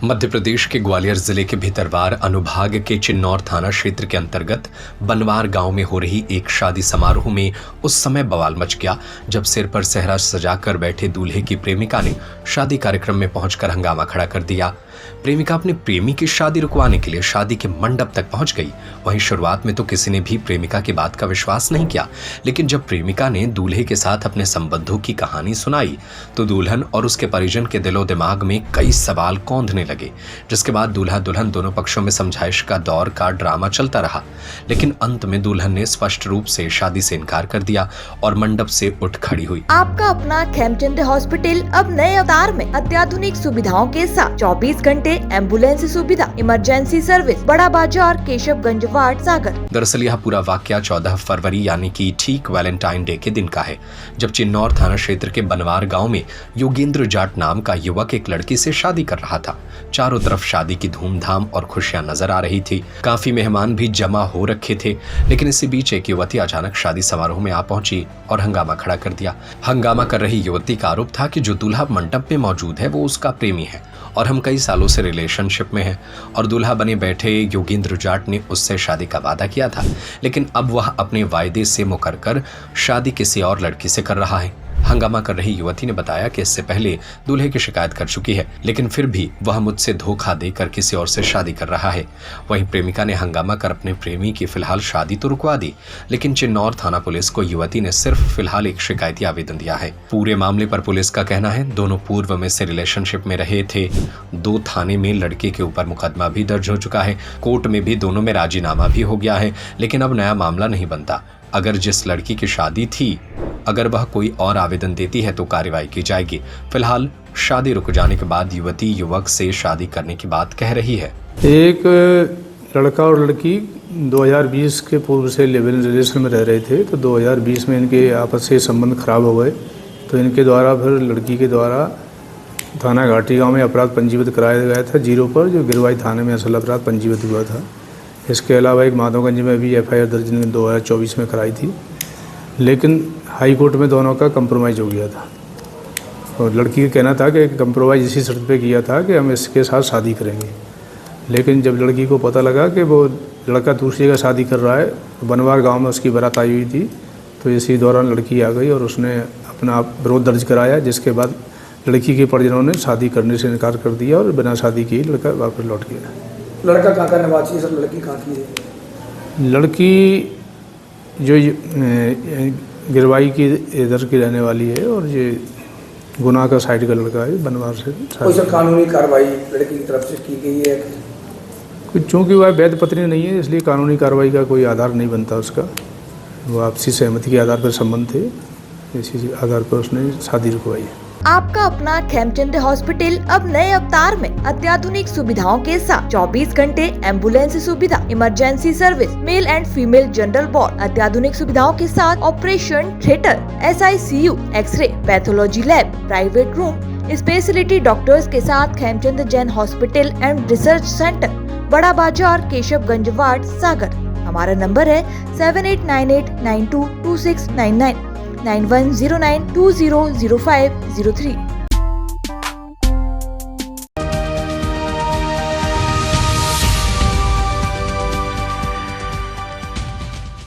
मध्य प्रदेश के ग्वालियर जिले के भितरवार अनुभाग के चिन्नौर थाना क्षेत्र के अंतर्गत बनवार गांव में हो रही एक शादी समारोह में उस समय बवाल मच गया जब सिर पर सेहरा सजाकर बैठे दूल्हे की प्रेमिका ने शादी कार्यक्रम में पहुंचकर हंगामा खड़ा कर दिया। प्रेमिका अपने प्रेमी की शादी रुकवाने के लिए शादी के मंडप तक पहुंच गई। वहीं शुरुआत में तो किसी ने भी प्रेमिका की बात का विश्वास नहीं किया, लेकिन जब प्रेमिका ने दूल्हे के साथ अपने संबंधों की कहानी सुनाई तो दुल्हन और उसके परिजन के दिलो दिमाग में कई सवाल कौंधने लगे। जिसके बाद दूल्हा दुल्हन दोनों पक्षों में समझाइश का दौर का ड्रामा चलता रहा, लेकिन अंत में दुल्हन ने स्पष्ट रूप से शादी से इनकार कर दिया और मंडप से उठ खड़ी हुई। आपका अपना खेमचंद हॉस्पिटल अब नए अवतार में अत्याधुनिक सुविधाओं के साथ 24 घंटे एम्बुलेंस सुविधा, इमरजेंसी सर्विस, बड़ा बाजार, केशवगंज वार्ड, सागर। दरअसल यह पूरा वाकया 14 फरवरी यानी कि ठीक वैलेंटाइन डे के दिन का है, जब चिन्नौर थाना क्षेत्र के बनवार गांव में योगेंद्र जाट नाम का युवक एक लड़की से शादी कर रहा था। चारों तरफ शादी की धूमधाम और खुशियां नजर आ रही थी। काफी मेहमान भी जमा हो रखे थे, लेकिन इसी बीच एक युवती अचानक शादी समारोह में आ पहुंची और हंगामा खड़ा कर दिया। हंगामा कर रही युवती का आरोप था कि जो दूल्हा मंडप में मौजूद है वो उसका प्रेमी है और हम कई सालों से रिलेशनशिप में हैं और दूल्हा बने बैठे योगेंद्र जाट ने उससे शादी का वादा किया था, लेकिन अब वह अपने वायदे से मुकर कर शादी किसी और लड़की से कर रहा है। हंगामा कर रही युवती ने बताया कि इससे पहले दूल्हे की शिकायत कर चुकी है, लेकिन फिर भी वह मुझसे धोखा देकर किसी और से शादी कर रहा है। वहीं प्रेमिका ने हंगामा कर अपने प्रेमी की फिलहाल शादी तो रुकवा दी, लेकिन चिन्नौर थाना पुलिस को युवती ने सिर्फ फिलहाल एक शिकायती आवेदन दिया है। पूरे मामले पर पुलिस का कहना है दोनों पूर्व में से रिलेशनशिप में रहे थे। 2 थाने में लड़के के ऊपर मुकदमा भी दर्ज हो चुका है। कोर्ट में भी दोनों में राजीनामा भी हो गया है, लेकिन अब नया मामला नहीं बनता। अगर जिस लड़की की शादी थी अगर वह कोई और आवेदन देती है तो कार्रवाई की जाएगी। फिलहाल शादी रुक जाने के बाद युवती युवक से शादी करने की बात कह रही है। एक लड़का और लड़की 2020 के पूर्व से लिव इन रिलेशन में रह रहे थे, तो 2020 में इनके आपस से संबंध खराब हो गए, तो इनके द्वारा फिर लड़की के द्वारा थाना घाटी गांव में अपराध पंजीबद्ध कराया गया था 0 पर, जो गिरवाई थाने में असल अपराध पंजीबद्ध हुआ था। इसके अलावा एक माधवगंज में भी FIR दर्ज 2024 में कराई थी, लेकिन हाई कोर्ट में दोनों का कंप्रोमाइज़ हो गया था और लड़की का कहना था कि कंप्रोमाइज़ इसी शर्त पे किया था कि हम इसके साथ शादी करेंगे। लेकिन जब लड़की को पता लगा कि वो लड़का दूसरी जगह शादी कर रहा है, तो बनवार गांव में उसकी बारात आई हुई थी, तो इसी दौरान लड़की आ गई और उसने अपना विरोध दर्ज कराया, जिसके बाद लड़की के परिजनों ने शादी करने से इनकार कर दिया और बिना शादी की लड़का वापस लौट गया। लड़का कहाँ का निवासी है सर? लड़की कहाँ की है? लड़की जो गिरवाई की इधर की रहने वाली है और ये गुनाह का साइड का लड़का है, बनवार से। कोई सर कानूनी कार्रवाई लड़की की तरफ से की गई है? चूँकि वह वैध पत्नी नहीं है, इसलिए कानूनी कार्रवाई का कोई आधार नहीं बनता उसका। वो आपसी सहमति के आधार पर संबंध थे, इसी आधार पर उसने शादी रुकवाई है। आपका अपना खेमचंद हॉस्पिटल अब नए अवतार में अत्याधुनिक सुविधाओं के साथ 24 घंटे एम्बुलेंस सुविधा, emergency service, male and female general ward, अत्याधुनिक सुविधाओं के साथ operation theatre, SICU, X ray, pathology lab, private room, speciality doctors के साथ Khemchand Jain hospital and research centre, Bada Bazar, Keshavganj ward, सागर। हमारा नंबर है 7898922699 9109200503।